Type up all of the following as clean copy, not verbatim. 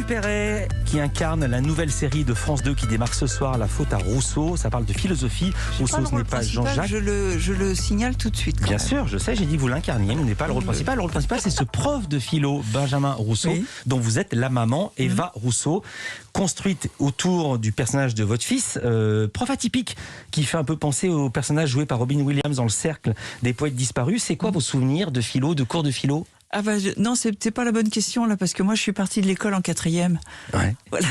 Dupéret qui incarne la nouvelle série de France 2 qui démarre ce soir, La faute à Rousseau. Ça parle de philosophie. Rousseau, ce n'est pas Jean-Jacques. Je le signale tout de suite. Bien sûr, je sais, j'ai dit que vous l'incarniez, mais ce n'est pas le rôle principal. Le rôle principal, c'est ce prof de philo, Benjamin Rousseau, oui, dont vous êtes la maman, Eva Rousseau, construite autour du personnage de votre fils, prof atypique, qui fait un peu penser au personnage joué par Robin Williams dans Le Cercle des poètes disparus. C'est quoi vos souvenirs de philo, de cours de philo ? Ah bah, non, c'est pas la bonne question là, parce que moi je suis partie de l'école en 4e. Ouais. Voilà.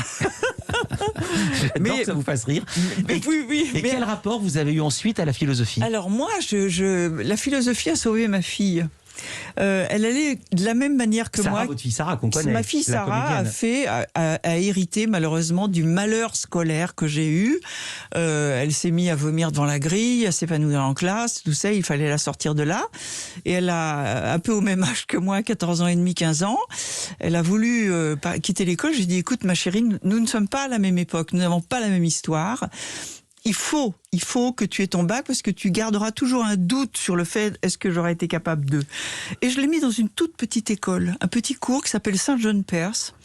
J'adore que ça vous fasse rire. Et quel rapport vous avez eu ensuite à la philosophie ? Alors moi, la philosophie a sauvé ma fille. Elle allait de la même manière que Sarah, moi. votre fille Sarah, qu'on connaît. Ma fille Sarah a hérité malheureusement du malheur scolaire que j'ai eu. Elle s'est mise à vomir devant la grille, à s'épanouir en classe, tout ça, il fallait la sortir de là. Et elle a un peu au même âge que moi, 14 ans et demi, 15 ans. Elle a voulu quitter l'école. J'ai dit, écoute ma chérie, nous ne sommes pas à la même époque, nous n'avons pas la même histoire. Il faut que tu aies ton bac parce que tu garderas toujours un doute sur le fait est-ce que j'aurais été capable de. Et je l'ai mis dans une toute petite école, un petit cours qui s'appelle Saint-John-Perse,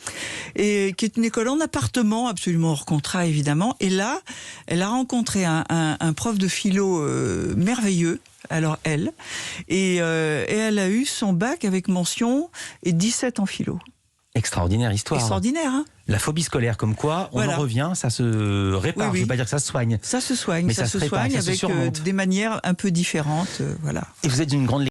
et qui est une école en appartement, absolument hors contrat évidemment. Et là, elle a rencontré un prof de philo merveilleux. Alors elle, et elle a eu son bac avec mention et 17 en philo. Extraordinaire histoire. Extraordinaire, hein ? La phobie scolaire, comme quoi, on en revient, ça se répare. Oui. Je ne veux pas dire que ça se soigne. Ça se soigne, mais ça se répare, soigne ça se avec surmonte. des manières un peu différentes, voilà. Et vous êtes une grande